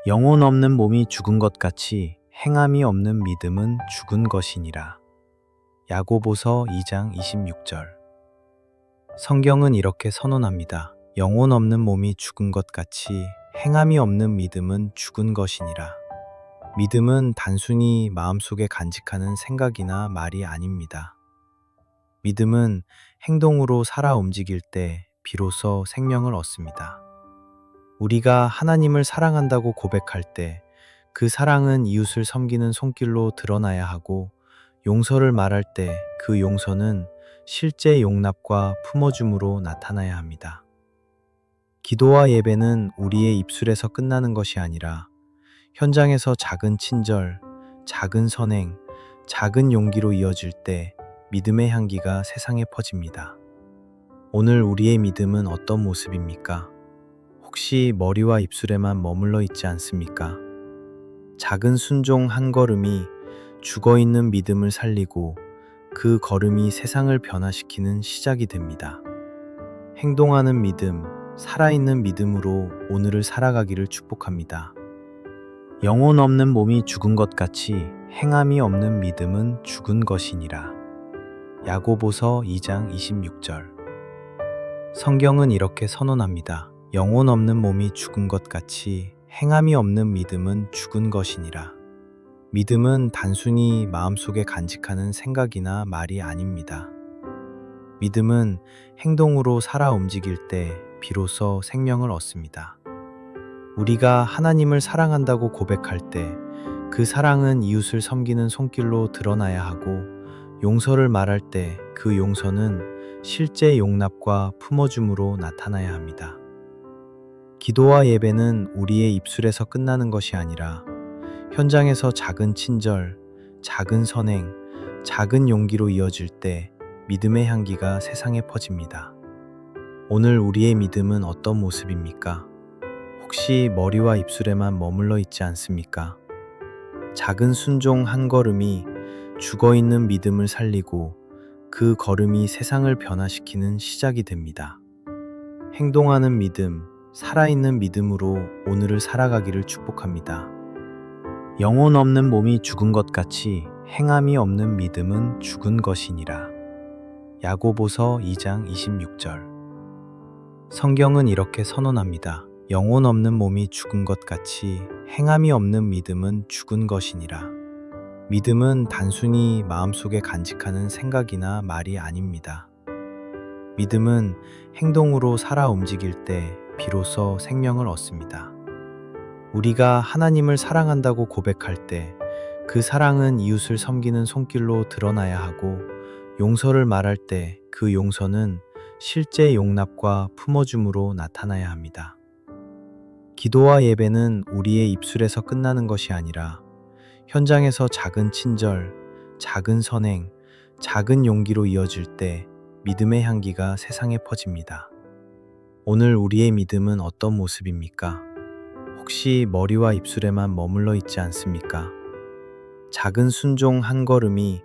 영혼 없는 몸이 죽은 것 같이 행함이 없는 믿음은 죽은 것이니라. 야고보서 2장 26절. 성경은 이렇게 선언합니다. 영혼 없는 몸이 죽은 것 같이 행함이 없는 믿음은 죽은 것이니라. 믿음은 단순히 마음속에 간직하는 생각이나 말이 아닙니다. 믿음은 행동으로 살아 움직일 때 비로소 생명을 얻습니다. 우리가 하나님을 사랑한다고 고백할 때 그 사랑은 이웃을 섬기는 손길로 드러나야 하고, 용서를 말할 때 그 용서는 실제 용납과 품어줌으로 나타나야 합니다. 기도와 예배는 우리의 입술에서 끝나는 것이 아니라 현장에서 작은 친절, 작은 선행, 작은 용기로 이어질 때 믿음의 향기가 세상에 퍼집니다. 오늘 우리의 믿음은 어떤 모습입니까? 혹시 머리와 입술에만 머물러 있지 않습니까? 작은 순종 한 걸음이 죽어있는 믿음을 살리고 그 걸음이 세상을 변화시키는 시작이 됩니다. 행동하는 믿음, 살아있는 믿음으로 오늘을 살아가기를 축복합니다. 영혼 없는 몸이 죽은 것 같이 행함이 없는 믿음은 죽은 것이니라. 야고보서 2장 26절. 성경은 이렇게 선언합니다. 영혼 없는 몸이 죽은 것 같이 행함이 없는 믿음은 죽은 것이니라. 믿음은 단순히 마음속에 간직하는 생각이나 말이 아닙니다. 믿음은 행동으로 살아 움직일 때 비로소 생명을 얻습니다. 우리가 하나님을 사랑한다고 고백할 때 그 사랑은 이웃을 섬기는 손길로 드러나야 하고, 용서를 말할 때 그 용서는 실제 용납과 품어줌으로 나타나야 합니다. 기도와 예배는 우리의 입술에서 끝나는 것이 아니라 현장에서 작은 친절, 작은 선행, 작은 용기로 이어질 때 믿음의 향기가 세상에 퍼집니다. 오늘 우리의 믿음은 어떤 모습입니까? 혹시 머리와 입술에만 머물러 있지 않습니까? 작은 순종 한 걸음이 죽어있는 믿음을 살리고 그 걸음이 세상을 변화시키는 시작이 됩니다. 행동하는 믿음, 살아있는 믿음으로 오늘을 살아가기를 축복합니다. 영혼 없는 몸이 죽은 것 같이 행함이 없는 믿음은 죽은 것이니라. 야고보서 2장 26절. 성경은 이렇게 선언합니다. 영혼 없는 몸이 죽은 것 같이 행함이 없는 믿음은 죽은 것이니라. 믿음은 단순히 마음속에 간직하는 생각이나 말이 아닙니다. 믿음은 행동으로 살아 움직일 때 비로소 생명을 얻습니다. 우리가 하나님을 사랑한다고 고백할 때 그 사랑은 이웃을 섬기는 손길로 드러나야 하고, 용서를 말할 때 그 용서는 실제 용납과 품어줌으로 나타나야 합니다. 기도와 예배는 우리의 입술에서 끝나는 것이 아니라 현장에서 작은 친절, 작은 선행, 작은 용기로 이어질 때 믿음의 향기가 세상에 퍼집니다. 오늘 우리의 믿음은 어떤 모습입니까? 혹시 머리와 입술에만 머물러 있지 않습니까? 작은 순종 한 걸음이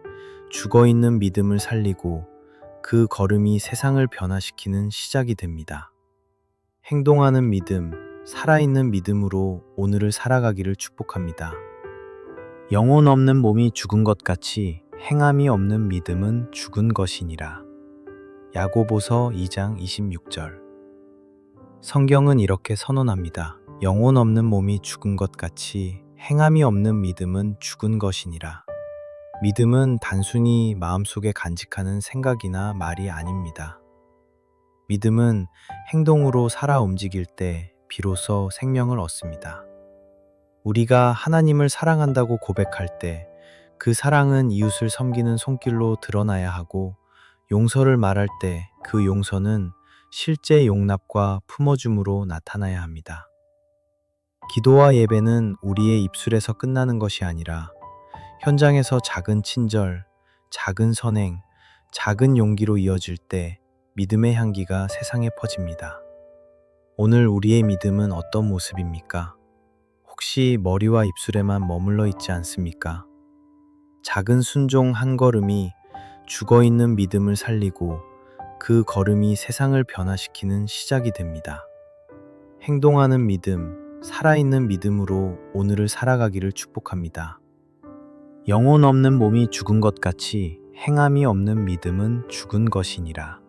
죽어있는 믿음을 살리고 그 걸음이 세상을 변화시키는 시작이 됩니다. 행동하는 믿음, 살아있는 믿음으로 오늘을 살아가기를 축복합니다. 영혼 없는 몸이 죽은 것 같이 행함이 없는 믿음은 죽은 것이니라. 야고보서 2장 26절. 성경은 이렇게 선언합니다. 영혼 없는 몸이 죽은 것 같이 행함이 없는 믿음은 죽은 것이니라. 믿음은 단순히 마음속에 간직하는 생각이나 말이 아닙니다. 믿음은 행동으로 살아 움직일 때 비로소 생명을 얻습니다. 우리가 하나님을 사랑한다고 고백할 때 그 사랑은 이웃을 섬기는 손길로 드러나야 하고, 용서를 말할 때 그 용서는 실제 용납과 품어줌으로 나타나야 합니다. 기도와 예배는 우리의 입술에서 끝나는 것이 아니라 현장에서 작은 친절, 작은 선행, 작은 용기로 이어질 때 믿음의 향기가 세상에 퍼집니다. 오늘 우리의 믿음은 어떤 모습입니까? 혹시 머리와 입술에만 머물러 있지 않습니까? 작은 순종 한 걸음이 죽어있는 믿음을 살리고 그 걸음이 세상을 변화시키는 시작이 됩니다. 행동하는 믿음, 살아있는 믿음으로 오늘을 살아가기를 축복합니다. 영혼 없는 몸이 죽은 것 같이 행함이 없는 믿음은 죽은 것이니라.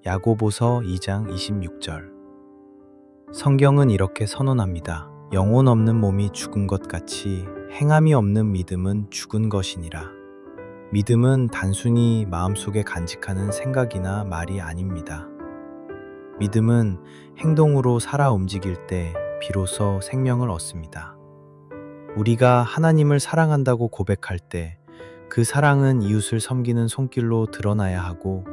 야고보서 2장 26절. 성경은 이렇게 선언합니다. 영혼 없는 몸이 죽은 것 같이 행함이 없는 믿음은 죽은 것이니라. 믿음은 단순히 마음속에 간직하는 생각이나 말이 아닙니다. 믿음은 행동으로 살아 움직일 때 비로소 생명을 얻습니다. 우리가 하나님을 사랑한다고 고백할 때 그 사랑은 이웃을 섬기는 손길로 드러나야 하고,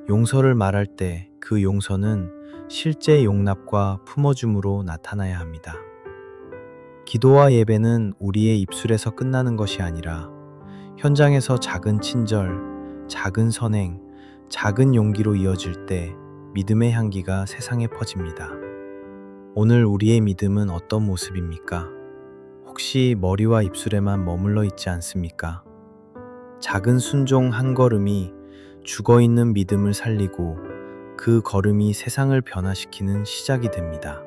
용서를 말할 때 그 용서는 실제 용납과 품어줌으로 나타나야 합니다. 기도와 예배는 우리의 입술에서 끝나는 것이 아니라 현장에서 작은 친절, 작은 선행, 작은 용기로 이어질 때 믿음의 향기가 세상에 퍼집니다. 오늘 우리의 믿음은 어떤 모습입니까? 혹시 머리와 입술에만 머물러 있지 않습니까? 작은 순종 한 걸음이 죽어있는 믿음을 살리고 그 걸음이 세상을 변화시키는 시작이 됩니다.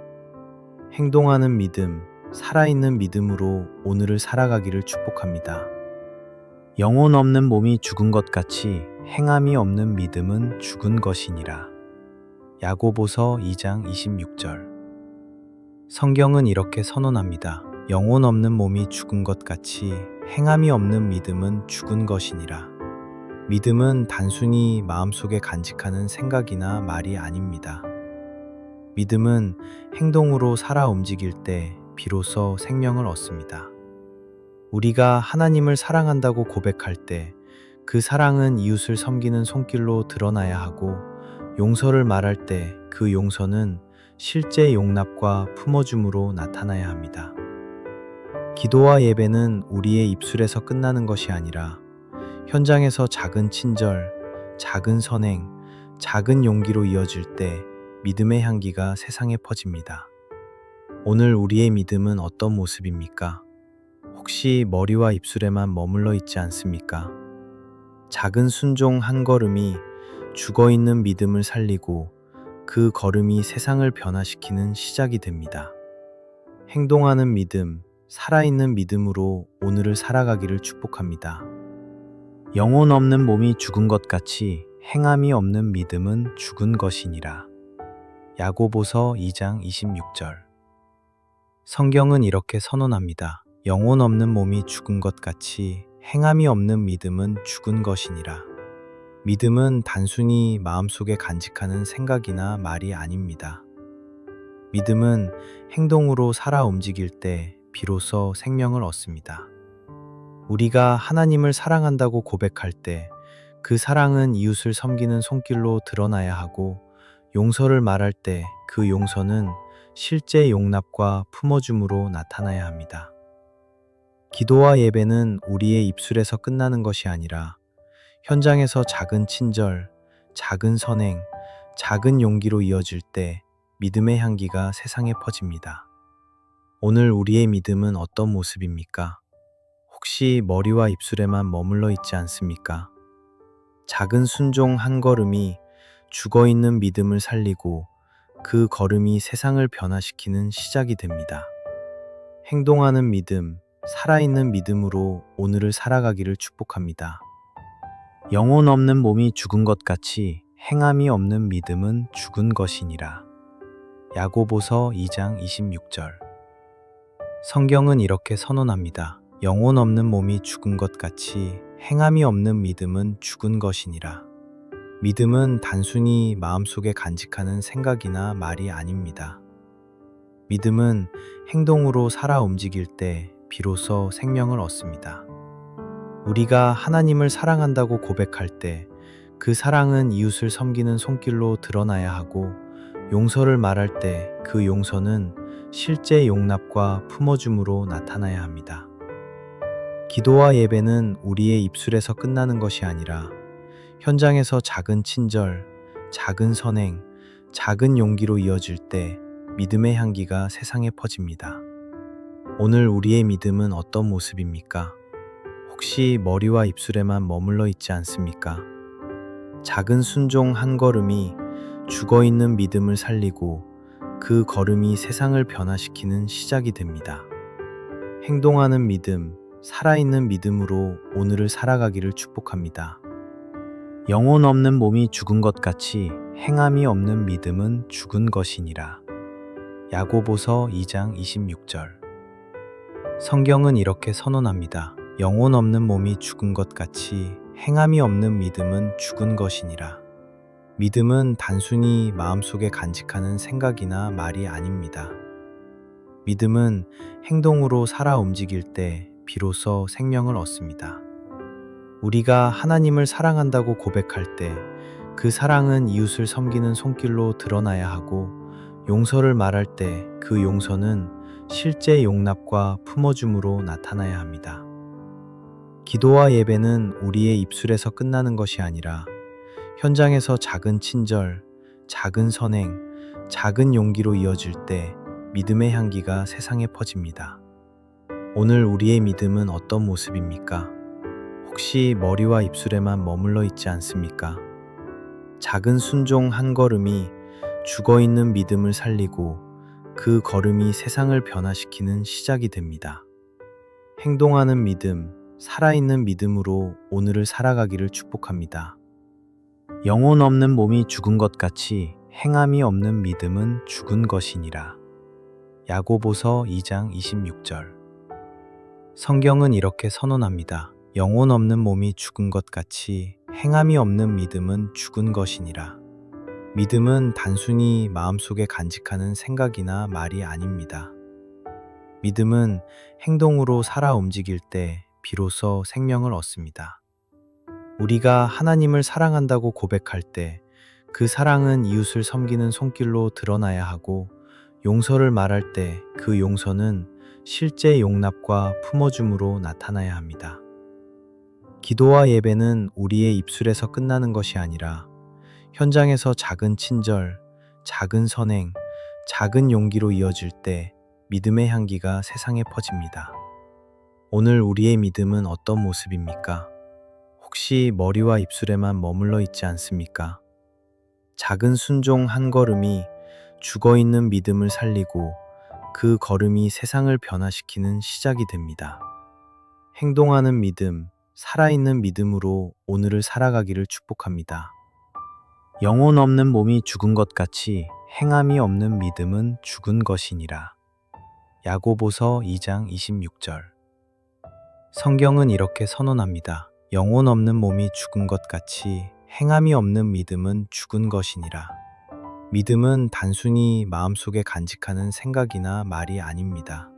행동하는 믿음, 살아있는 믿음으로 오늘을 살아가기를 축복합니다. 영혼 없는 몸이 죽은 것 같이 행함이 없는 믿음은 죽은 것이니라. 야고보서 2장 26절. 성경은 이렇게 선언합니다. 영혼 없는 몸이 죽은 것 같이 행함이 없는 믿음은 죽은 것이니라. 믿음은 단순히 마음속에 간직하는 생각이나 말이 아닙니다. 믿음은 행동으로 살아 움직일 때 비로소 생명을 얻습니다. 우리가 하나님을 사랑한다고 고백할 때 그 사랑은 이웃을 섬기는 손길로 드러나야 하고, 용서를 말할 때 그 용서는 실제 용납과 품어줌으로 나타나야 합니다. 기도와 예배는 우리의 입술에서 끝나는 것이 아니라 현장에서 작은 친절, 작은 선행, 작은 용기로 이어질 때 믿음의 향기가 세상에 퍼집니다. 오늘 우리의 믿음은 어떤 모습입니까? 혹시 머리와 입술에만 머물러 있지 않습니까? 작은 순종 한 걸음이 죽어있는 믿음을 살리고 그 걸음이 세상을 변화시키는 시작이 됩니다. 행동하는 믿음, 살아있는 믿음으로 오늘을 살아가기를 축복합니다. 영혼 없는 몸이 죽은 것 같이 행함이 없는 믿음은 죽은 것이니라. 야고보서 2장 26절. 성경은 이렇게 선언합니다. 영혼 없는 몸이 죽은 것 같이 행함이 없는 믿음은 죽은 것이니라. 믿음은 단순히 마음속에 간직하는 생각이나 말이 아닙니다. 믿음은 행동으로 살아 움직일 때 비로소 생명을 얻습니다. 우리가 하나님을 사랑한다고 고백할 때 그 사랑은 이웃을 섬기는 손길로 드러나야 하고, 용서를 말할 때 그 용서는 실제 용납과 품어줌으로 나타나야 합니다. 기도와 예배는 우리의 입술에서 끝나는 것이 아니라 현장에서 작은 친절, 작은 선행, 작은 용기로 이어질 때 믿음의 향기가 세상에 퍼집니다. 오늘 우리의 믿음은 어떤 모습입니까? 혹시 머리와 입술에만 머물러 있지 않습니까? 작은 순종 한 걸음이 죽어있는 믿음을 살리고 그 걸음이 세상을 변화시키는 시작이 됩니다. 행동하는 믿음, 살아있는 믿음으로 오늘을 살아가기를 축복합니다. 영혼 없는 몸이 죽은 것 같이 행함이 없는 믿음은 죽은 것이니라. 야고보서 2장 26절. 성경은 이렇게 선언합니다. 영혼 없는 몸이 죽은 것 같이 행함이 없는 믿음은 죽은 것이니라. 믿음은 단순히 마음속에 간직하는 생각이나 말이 아닙니다. 믿음은 행동으로 살아 움직일 때 비로소 생명을 얻습니다. 우리가 하나님을 사랑한다고 고백할 때 그 사랑은 이웃을 섬기는 손길로 드러나야 하고, 용서를 말할 때 그 용서는 실제 용납과 품어줌으로 나타나야 합니다. 기도와 예배는 우리의 입술에서 끝나는 것이 아니라 현장에서 작은 친절, 작은 선행, 작은 용기로 이어질 때 믿음의 향기가 세상에 퍼집니다. 오늘 우리의 믿음은 어떤 모습입니까? 혹시 머리와 입술에만 머물러 있지 않습니까? 작은 순종 한 걸음이 죽어있는 믿음을 살리고 그 걸음이 세상을 변화시키는 시작이 됩니다. 행동하는 믿음, 살아있는 믿음으로 오늘을 살아가기를 축복합니다. 영혼 없는 몸이 죽은 것 같이 행함이 없는 믿음은 죽은 것이니라. 야고보서 2장 26절. 성경은 이렇게 선언합니다. 영혼 없는 몸이 죽은 것 같이 행함이 없는 믿음은 죽은 것이니라. 믿음은 단순히 마음속에 간직하는 생각이나 말이 아닙니다. 믿음은 행동으로 살아 움직일 때 비로소 생명을 얻습니다. 우리가 하나님을 사랑한다고 고백할 때 그 사랑은 이웃을 섬기는 손길로 드러나야 하고, 용서를 말할 때 그 용서는 실제 용납과 품어줌으로 나타나야 합니다. 기도와 예배는 우리의 입술에서 끝나는 것이 아니라 현장에서 작은 친절, 작은 선행, 작은 용기로 이어질 때 믿음의 향기가 세상에 퍼집니다. 오늘 우리의 믿음은 어떤 모습입니까? 혹시 머리와 입술에만 머물러 있지 않습니까? 작은 순종 한 걸음이 죽어있는 믿음을 살리고 그 걸음이 세상을 변화시키는 시작이 됩니다. 행동하는 믿음, 살아있는 믿음으로 오늘을 살아가기를 축복합니다. 영혼 없는 몸이 죽은 것 같이 행함이 없는 믿음은 죽은 것이니라. 야고보서 2장 26절. 성경은 이렇게 선언합니다. 영혼 없는 몸이 죽은 것 같이 행함이 없는 믿음은 죽은 것이니라. 믿음은 단순히 마음속에 간직하는 생각이나 말이 아닙니다. 믿음은 행동으로 살아 움직일 때 비로소 생명을 얻습니다. 우리가 하나님을 사랑한다고 고백할 때 그 사랑은 이웃을 섬기는 손길로 드러나야 하고, 용서를 말할 때 그 용서는 실제 용납과 품어줌으로 나타나야 합니다. 기도와 예배는 우리의 입술에서 끝나는 것이 아니라 현장에서 작은 친절, 작은 선행, 작은 용기로 이어질 때 믿음의 향기가 세상에 퍼집니다. 오늘 우리의 믿음은 어떤 모습입니까? 혹시 머리와 입술에만 머물러 있지 않습니까? 작은 순종 한 걸음이 죽어있는 믿음을 살리고 그 걸음이 세상을 변화시키는 시작이 됩니다. 행동하는 믿음, 살아있는 믿음으로 오늘을 살아가기를 축복합니다. 영혼 없는 몸이 죽은 것 같이 행함이 없는 믿음은 죽은 것이니라. 야고보서 2장 26절. 성경은 이렇게 선언합니다. 영혼 없는 몸이 죽은 것 같이 행함이 없는 믿음은 죽은 것이니라. 믿음은 단순히 마음속에 간직하는 생각이나 말이 아닙니다.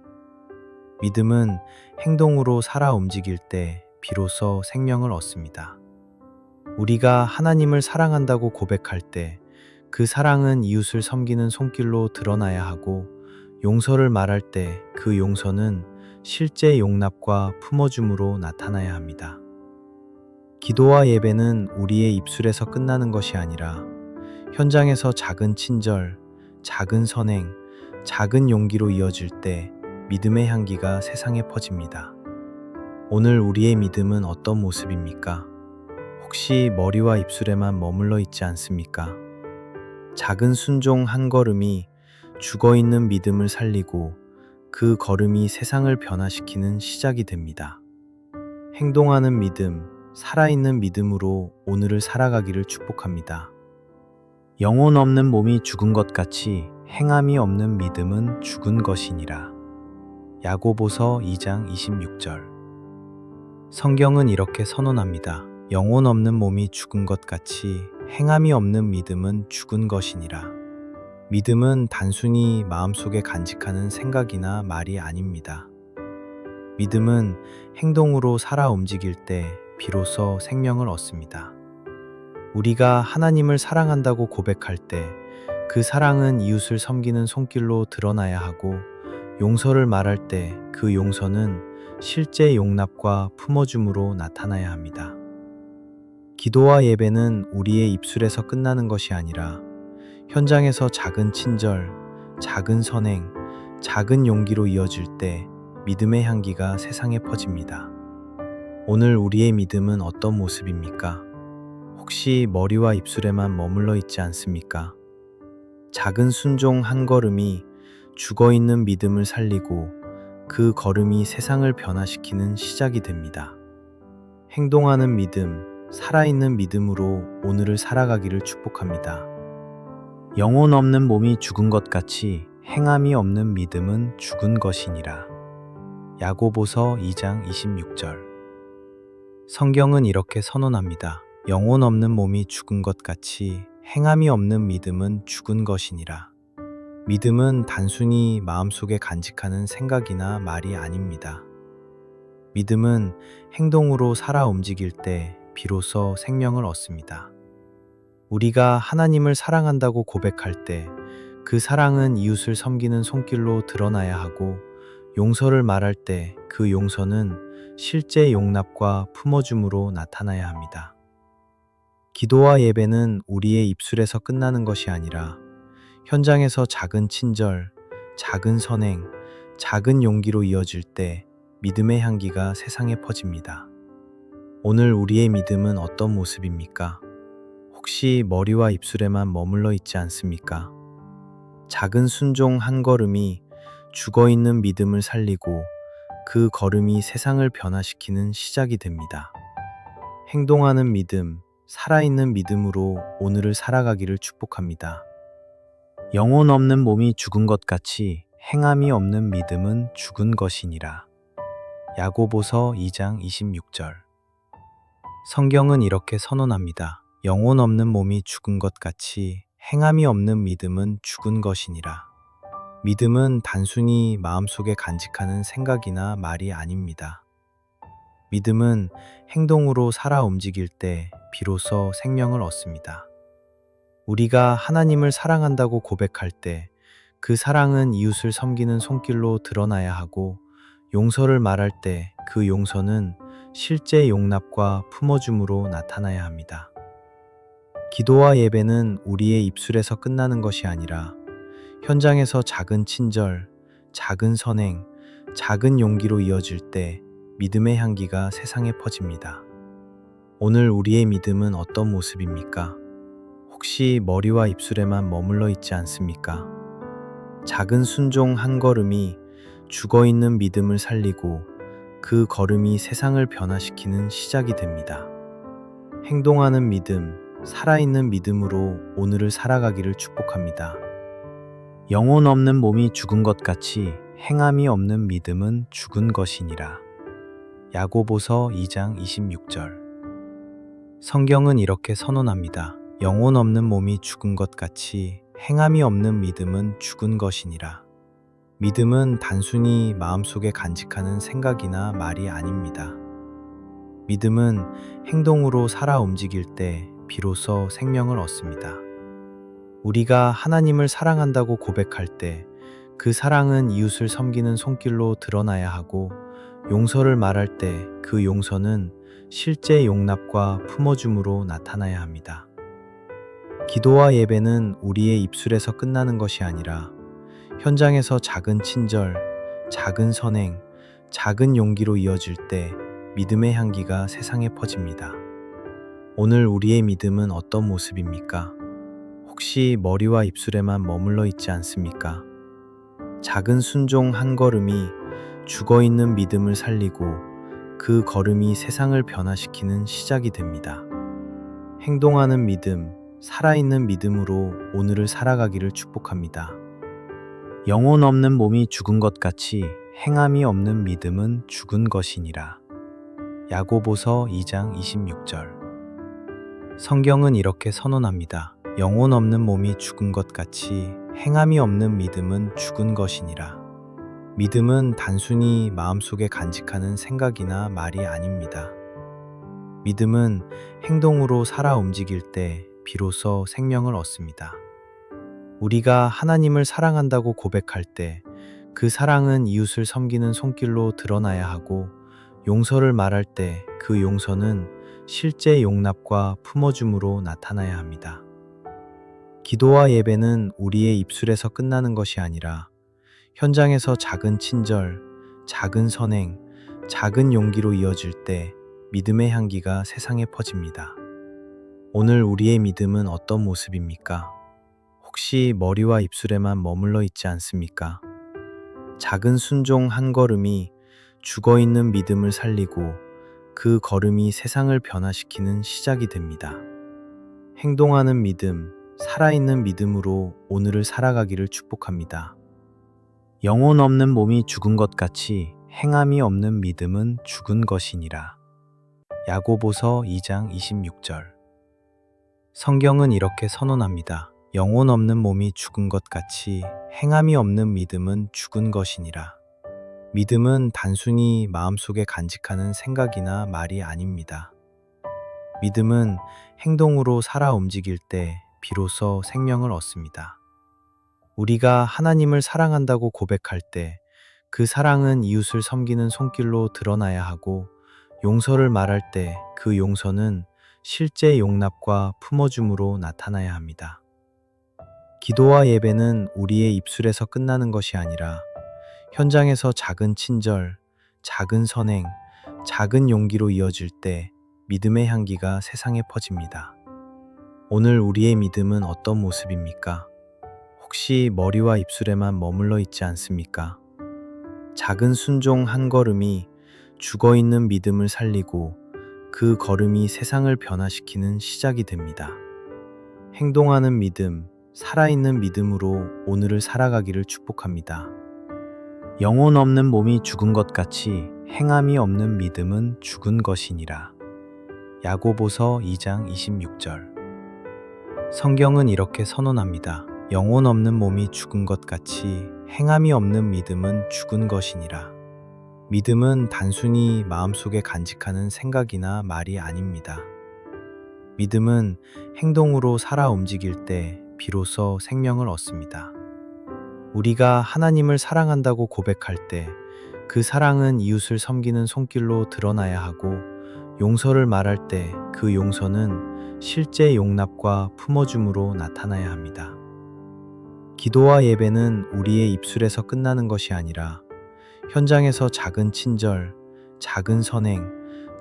믿음은 행동으로 살아 움직일 때 비로소 생명을 얻습니다. 우리가 하나님을 사랑한다고 고백할 때 그 사랑은 이웃을 섬기는 손길로 드러나야 하고, 용서를 말할 때 그 용서는 실제 용납과 품어줌으로 나타나야 합니다. 기도와 예배는 우리의 입술에서 끝나는 것이 아니라 현장에서 작은 친절, 작은 선행, 작은 용기로 이어질 때 믿음의 향기가 세상에 퍼집니다. 오늘 우리의 믿음은 어떤 모습입니까? 혹시 머리와 입술에만 머물러 있지 않습니까? 작은 순종 한 걸음이 죽어있는 믿음을 살리고 그 걸음이 세상을 변화시키는 시작이 됩니다. 행동하는 믿음, 살아있는 믿음으로 오늘을 살아가기를 축복합니다. 영혼 없는 몸이 죽은 것 같이 행함이 없는 믿음은 죽은 것이니라. 야고보서 2장 26절. 성경은 이렇게 선언합니다. 영혼 없는 몸이 죽은 것 같이 행함이 없는 믿음은 죽은 것이니라. 믿음은 단순히 마음속에 간직하는 생각이나 말이 아닙니다. 믿음은 행동으로 살아 움직일 때 비로소 생명을 얻습니다. 우리가 하나님을 사랑한다고 고백할 때 그 사랑은 이웃을 섬기는 손길로 드러나야 하고, 용서를 말할 때 그 용서는 실제 용납과 품어줌으로 나타나야 합니다. 기도와 예배는 우리의 입술에서 끝나는 것이 아니라 현장에서 작은 친절, 작은 선행, 작은 용기로 이어질 때 믿음의 향기가 세상에 퍼집니다. 오늘 우리의 믿음은 어떤 모습입니까? 혹시 머리와 입술에만 머물러 있지 않습니까? 작은 순종 한 걸음이 죽어 있는 믿음을 살리고 그 걸음이 세상을 변화시키는 시작이 됩니다. 행동하는 믿음, 살아있는 믿음으로 오늘을 살아가기를 축복합니다. 영혼 없는 몸이 죽은 것 같이 행함이 없는 믿음은 죽은 것이니라. 야고보서 2장 26절. 성경은 이렇게 선언합니다. 영혼 없는 몸이 죽은 것 같이 행함이 없는 믿음은 죽은 것이니라. 믿음은 단순히 마음속에 간직하는 생각이나 말이 아닙니다. 믿음은 행동으로 살아 움직일 때 비로소 생명을 얻습니다. 우리가 하나님을 사랑한다고 고백할 때 그 사랑은 이웃을 섬기는 손길로 드러나야 하고, 용서를 말할 때 그 용서는 실제 용납과 품어줌으로 나타나야 합니다. 기도와 예배는 우리의 입술에서 끝나는 것이 아니라 현장에서 작은 친절, 작은 선행, 작은 용기로 이어질 때 믿음의 향기가 세상에 퍼집니다. 오늘 우리의 믿음은 어떤 모습입니까? 혹시 머리와 입술에만 머물러 있지 않습니까? 작은 순종 한 걸음이 죽어 있는 믿음을 살리고 그 걸음이 세상을 변화시키는 시작이 됩니다. 행동하는 믿음, 살아있는 믿음으로 오늘을 살아가기를 축복합니다. 영혼 없는 몸이 죽은 것 같이 행함이 없는 믿음은 죽은 것이니라. 야고보서 2장 26절. 성경은 이렇게 선언합니다. 영혼 없는 몸이 죽은 것 같이 행함이 없는 믿음은 죽은 것이니라. 믿음은 단순히 마음속에 간직하는 생각이나 말이 아닙니다. 믿음은 행동으로 살아 움직일 때 비로소 생명을 얻습니다. 우리가 하나님을 사랑한다고 고백할 때 그 사랑은 이웃을 섬기는 손길로 드러나야 하고, 용서를 말할 때 그 용서는 실제 용납과 품어줌으로 나타나야 합니다. 기도와 예배는 우리의 입술에서 끝나는 것이 아니라 현장에서 작은 친절, 작은 선행, 작은 용기로 이어질 때 믿음의 향기가 세상에 퍼집니다. 오늘 우리의 믿음은 어떤 모습입니까? 혹시 머리와 입술에만 머물러 있지 않습니까? 작은 순종 한 걸음이 죽어 있는 믿음을 살리고 그 걸음이 세상을 변화시키는 시작이 됩니다. 행동하는 믿음, 살아있는 믿음으로 오늘을 살아가기를 축복합니다. 영혼 없는 몸이 죽은 것 같이 행함이 없는 믿음은 죽은 것이니라. 야고보서 2장 26절. 성경은 이렇게 선언합니다. 영혼 없는 몸이 죽은 것 같이 행함이 없는 믿음은 죽은 것이니라. 믿음은 단순히 마음속에 간직하는 생각이나 말이 아닙니다. 믿음은 행동으로 살아 움직일 때 비로소 생명을 얻습니다. 우리가 하나님을 사랑한다고 고백할 때 그 사랑은 이웃을 섬기는 손길로 드러나야 하고, 용서를 말할 때 그 용서는 실제 용납과 품어줌으로 나타나야 합니다. 기도와 예배는 우리의 입술에서 끝나는 것이 아니라 현장에서 작은 친절, 작은 선행, 작은 용기로 이어질 때 믿음의 향기가 세상에 퍼집니다. 오늘 우리의 믿음은 어떤 모습입니까? 혹시 머리와 입술에만 머물러 있지 않습니까? 작은 순종 한 걸음이 죽어 있는 믿음을 살리고 그 걸음이 세상을 변화시키는 시작이 됩니다. 행동하는 믿음, 살아있는 믿음으로 오늘을 살아가기를 축복합니다. 영혼 없는 몸이 죽은 것 같이 행함이 없는 믿음은 죽은 것이니라. 야고보서 2장 26절. 성경은 이렇게 선언합니다. 영혼 없는 몸이 죽은 것 같이 행함이 없는 믿음은 죽은 것이니라. 믿음은 단순히 마음속에 간직하는 생각이나 말이 아닙니다. 믿음은 행동으로 살아 움직일 때 비로소 생명을 얻습니다. 우리가 하나님을 사랑한다고 고백할 때 그 사랑은 이웃을 섬기는 손길로 드러나야 하고, 용서를 말할 때 그 용서는 실제 용납과 품어줌으로 나타나야 합니다. 기도와 예배는 우리의 입술에서 끝나는 것이 아니라 현장에서 작은 친절, 작은 선행, 작은 용기로 이어질 때 믿음의 향기가 세상에 퍼집니다. 오늘 우리의 믿음은 어떤 모습입니까? 혹시 머리와 입술에만 머물러 있지 않습니까? 작은 순종 한 걸음이 죽어 있는 믿음을 살리고 그 걸음이 세상을 변화시키는 시작이 됩니다. 행동하는 믿음, 살아있는 믿음으로 오늘을 살아가기를 축복합니다. 영혼 없는 몸이 죽은 것 같이 행함이 없는 믿음은 죽은 것이니라. 야고보서 2장 26절. 성경은 이렇게 선언합니다. 영혼 없는 몸이 죽은 것 같이 행함이 없는 믿음은 죽은 것이니라. 믿음은 단순히 마음속에 간직하는 생각이나 말이 아닙니다. 믿음은 행동으로 살아 움직일 때 비로소 생명을 얻습니다. 우리가 하나님을 사랑한다고 고백할 때 그 사랑은 이웃을 섬기는 손길로 드러나야 하고, 용서를 말할 때 그 용서는 실제 용납과 품어줌으로 나타나야 합니다. 기도와 예배는 우리의 입술에서 끝나는 것이 아니라 현장에서 작은 친절, 작은 선행, 작은 용기로 이어질 때 믿음의 향기가 세상에 퍼집니다. 오늘 우리의 믿음은 어떤 모습입니까? 혹시 머리와 입술에만 머물러 있지 않습니까? 작은 순종 한 걸음이 죽어 있는 믿음을 살리고 그 걸음이 세상을 변화시키는 시작이 됩니다. 행동하는 믿음, 살아있는 믿음으로 오늘을 살아가기를 축복합니다. 영혼 없는 몸이 죽은 것 같이 행함이 없는 믿음은 죽은 것이니라. 야고보서 2장 26절. 성경은 이렇게 선언합니다. 영혼 없는 몸이 죽은 것 같이 행함이 없는 믿음은 죽은 것이니라. 믿음은 단순히 마음속에 간직하는 생각이나 말이 아닙니다. 믿음은 행동으로 살아 움직일 때 비로소 생명을 얻습니다. 우리가 하나님을 사랑한다고 고백할 때 그 사랑은 이웃을 섬기는 손길로 드러나야 하고, 용서를 말할 때 그 용서는 실제 용납과 품어줌으로 나타나야 합니다. 기도와 예배는 우리의 입술에서 끝나는 것이 아니라 현장에서 작은 친절, 작은 선행,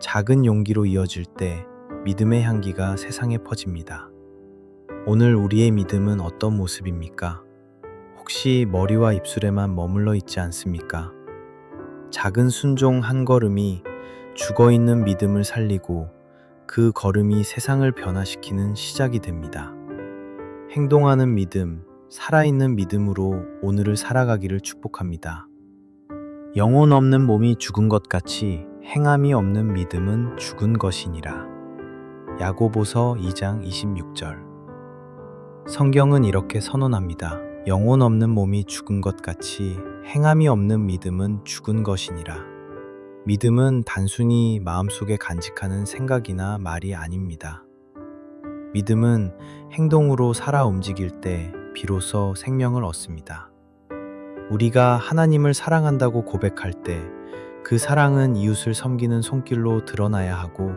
작은 용기로 이어질 때 믿음의 향기가 세상에 퍼집니다. 오늘 우리의 믿음은 어떤 모습입니까? 혹시 머리와 입술에만 머물러 있지 않습니까? 작은 순종 한 걸음이 죽어 있는 믿음을 살리고 그 걸음이 세상을 변화시키는 시작이 됩니다. 행동하는 믿음, 살아있는 믿음으로 오늘을 살아가기를 축복합니다. 영혼 없는 몸이 죽은 것 같이 행함이 없는 믿음은 죽은 것이니라. 야고보서 2장 26절. 성경은 이렇게 선언합니다. 영혼 없는 몸이 죽은 것 같이 행함이 없는 믿음은 죽은 것이니라. 믿음은 단순히 마음속에 간직하는 생각이나 말이 아닙니다. 믿음은 행동으로 살아 움직일 때 비로소 생명을 얻습니다. 우리가 하나님을 사랑한다고 고백할 때 그 사랑은 이웃을 섬기는 손길로 드러나야 하고,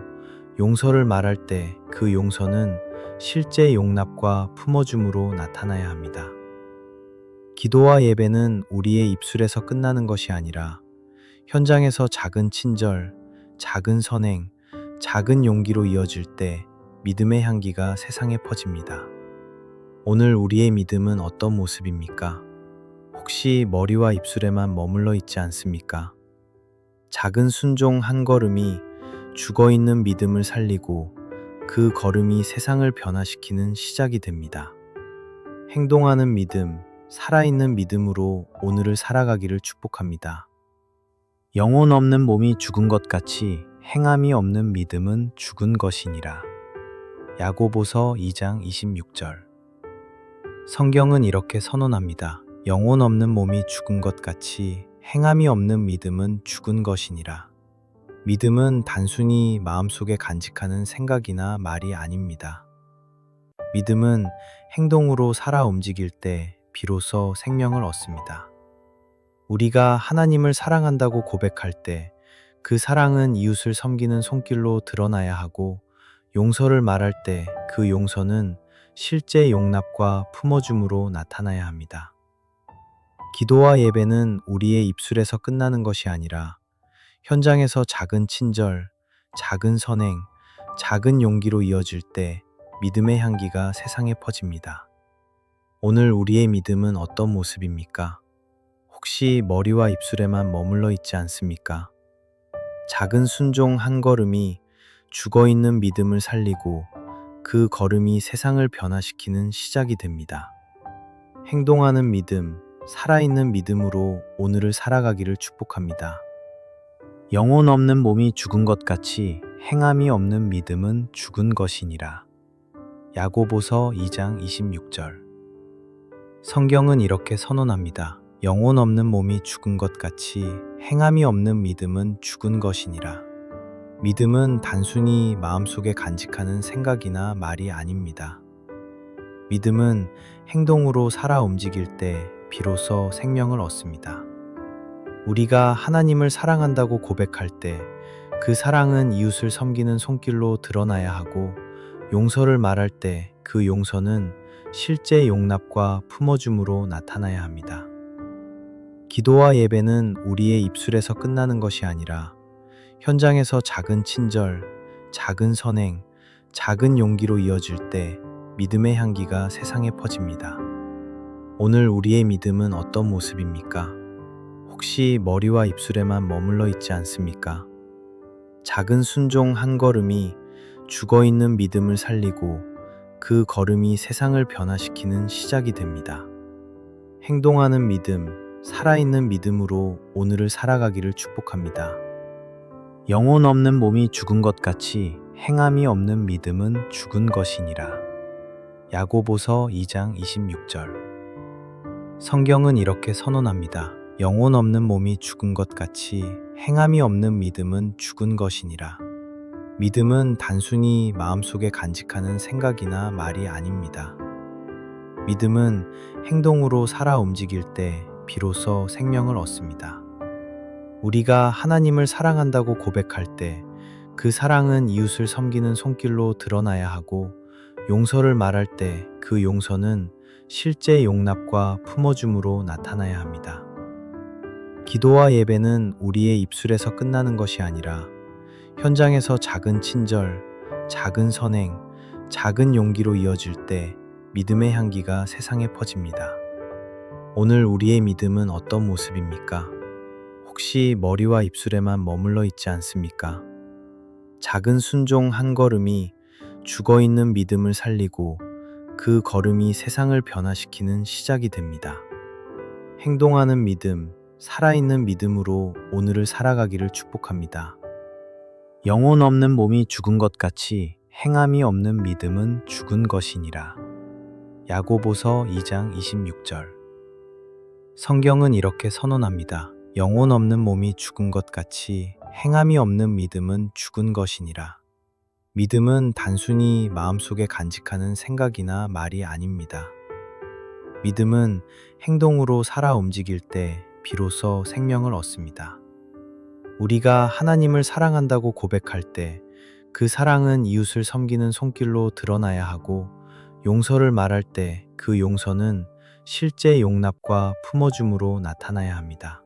용서를 말할 때 그 용서는 실제 용납과 품어줌으로 나타나야 합니다. 기도와 예배는 우리의 입술에서 끝나는 것이 아니라 현장에서 작은 친절, 작은 선행, 작은 용기로 이어질 때 믿음의 향기가 세상에 퍼집니다. 오늘 우리의 믿음은 어떤 모습입니까? 혹시 머리와 입술에만 머물러 있지 않습니까? 작은 순종 한 걸음이 죽어 있는 믿음을 살리고 그 걸음이 세상을 변화시키는 시작이 됩니다. 행동하는 믿음, 살아있는 믿음으로 오늘을 살아가기를 축복합니다. 영혼 없는 몸이 죽은 것 같이 행함이 없는 믿음은 죽은 것이니라. 야고보서 2장 26절. 성경은 이렇게 선언합니다. 영혼 없는 몸이 죽은 것 같이 행함이 없는 믿음은 죽은 것이니라. 믿음은 단순히 마음속에 간직하는 생각이나 말이 아닙니다. 믿음은 행동으로 살아 움직일 때 비로소 생명을 얻습니다. 우리가 하나님을 사랑한다고 고백할 때 그 사랑은 이웃을 섬기는 손길로 드러나야 하고, 용서를 말할 때 그 용서는 실제 용납과 품어줌으로 나타나야 합니다. 기도와 예배는 우리의 입술에서 끝나는 것이 아니라 현장에서 작은 친절, 작은 선행, 작은 용기로 이어질 때 믿음의 향기가 세상에 퍼집니다. 오늘 우리의 믿음은 어떤 모습입니까? 혹시 머리와 입술에만 머물러 있지 않습니까? 작은 순종 한 걸음이 죽어 있는 믿음을 살리고 그 걸음이 세상을 변화시키는 시작이 됩니다. 행동하는 믿음, 살아있는 믿음으로 오늘을 살아가기를 축복합니다. 영혼 없는 몸이 죽은 것 같이 행함이 없는 믿음은 죽은 것이니라. 야고보서 2장 26절. 성경은 이렇게 선언합니다. 영혼 없는 몸이 죽은 것 같이 행함이 없는 믿음은 죽은 것이니라. 믿음은 단순히 마음속에 간직하는 생각이나 말이 아닙니다. 믿음은 행동으로 살아 움직일 때 비로소 생명을 얻습니다. 우리가 하나님을 사랑한다고 고백할 때 그 사랑은 이웃을 섬기는 손길로 드러나야 하고, 용서를 말할 때 그 용서는 실제 용납과 품어줌으로 나타나야 합니다. 기도와 예배는 우리의 입술에서 끝나는 것이 아니라 현장에서 작은 친절, 작은 선행, 작은 용기로 이어질 때 믿음의 향기가 세상에 퍼집니다. 오늘 우리의 믿음은 어떤 모습입니까? 혹시 머리와 입술에만 머물러 있지 않습니까? 작은 순종 한 걸음이 죽어 있는 믿음을 살리고 그 걸음이 세상을 변화시키는 시작이 됩니다. 행동하는 믿음, 살아있는 믿음으로 오늘을 살아가기를 축복합니다. 영혼 없는 몸이 죽은 것 같이 행함이 없는 믿음은 죽은 것이니라. 야고보서 2장 26절. 성경은 이렇게 선언합니다. 영혼 없는 몸이 죽은 것 같이 행함이 없는 믿음은 죽은 것이니라. 믿음은 단순히 마음속에 간직하는 생각이나 말이 아닙니다. 믿음은 행동으로 살아 움직일 때 비로소 생명을 얻습니다. 우리가 하나님을 사랑한다고 고백할 때 그 사랑은 이웃을 섬기는 손길로 드러나야 하고, 용서를 말할 때 그 용서는 실제 용납과 품어줌으로 나타나야 합니다. 기도와 예배는 우리의 입술에서 끝나는 것이 아니라 현장에서 작은 친절, 작은 선행, 작은 용기로 이어질 때 믿음의 향기가 세상에 퍼집니다. 오늘 우리의 믿음은 어떤 모습입니까? 혹시 머리와 입술에만 머물러 있지 않습니까? 작은 순종 한 걸음이 죽어 있는 믿음을 살리고 그 걸음이 세상을 변화시키는 시작이 됩니다. 행동하는 믿음, 살아있는 믿음으로 오늘을 살아가기를 축복합니다. 영혼 없는 몸이 죽은 것 같이 행함이 없는 믿음은 죽은 것이니라. 야고보서 2장 26절. 성경은 이렇게 선언합니다. 영혼 없는 몸이 죽은 것 같이 행함이 없는 믿음은 죽은 것이니라. 믿음은 단순히 마음속에 간직하는 생각이나 말이 아닙니다. 믿음은 행동으로 살아 움직일 때 비로소 생명을 얻습니다. 우리가 하나님을 사랑한다고 고백할 때 그 사랑은 이웃을 섬기는 손길로 드러나야 하고, 용서를 말할 때 그 용서는 실제 용납과 품어줌으로 나타나야 합니다.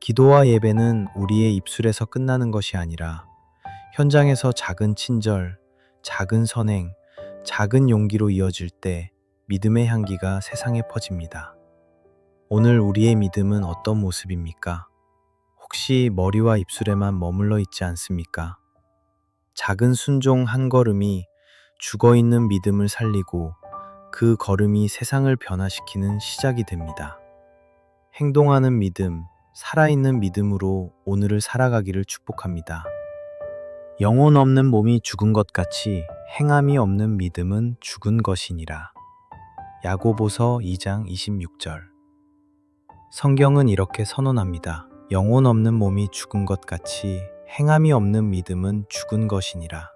기도와 예배는 우리의 입술에서 끝나는 것이 아니라 현장에서 작은 친절, 작은 선행, 작은 용기로 이어질 때 믿음의 향기가 세상에 퍼집니다. 오늘 우리의 믿음은 어떤 모습입니까? 혹시 머리와 입술에만 머물러 있지 않습니까? 작은 순종 한 걸음이 죽어 있는 믿음을 살리고 그 걸음이 세상을 변화시키는 시작이 됩니다. 행동하는 믿음, 살아있는 믿음으로 오늘을 살아가기를 축복합니다. 영혼 없는 몸이 죽은 것 같이 행함이 없는 믿음은 죽은 것이니라. 야고보서 2장 26절. 성경은 이렇게 선언합니다. 영혼 없는 몸이 죽은 것 같이 행함이 없는 믿음은 죽은 것이니라.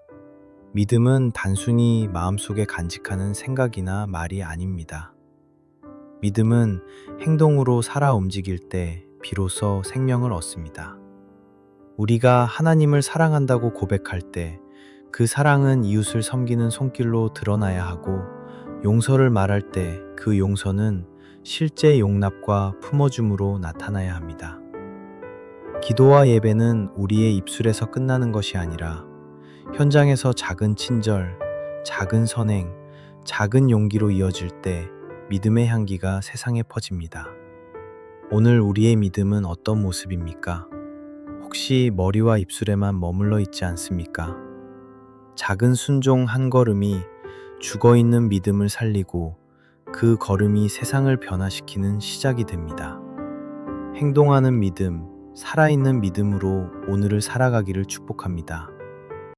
믿음은 단순히 마음속에 간직하는 생각이나 말이 아닙니다. 믿음은 행동으로 살아 움직일 때 비로소 생명을 얻습니다. 우리가 하나님을 사랑한다고 고백할 때 그 사랑은 이웃을 섬기는 손길로 드러나야 하고, 용서를 말할 때 그 용서는 실제 용납과 품어줌으로 나타나야 합니다. 기도와 예배는 우리의 입술에서 끝나는 것이 아니라 현장에서 작은 친절, 작은 선행, 작은 용기로 이어질 때 믿음의 향기가 세상에 퍼집니다. 오늘 우리의 믿음은 어떤 모습입니까? 혹시 머리와 입술에만 머물러 있지 않습니까? 작은 순종 한 걸음이 죽어 있는 믿음을 살리고 그 걸음이 세상을 변화시키는 시작이 됩니다. 행동하는 믿음, 살아있는 믿음으로 오늘을 살아가기를 축복합니다.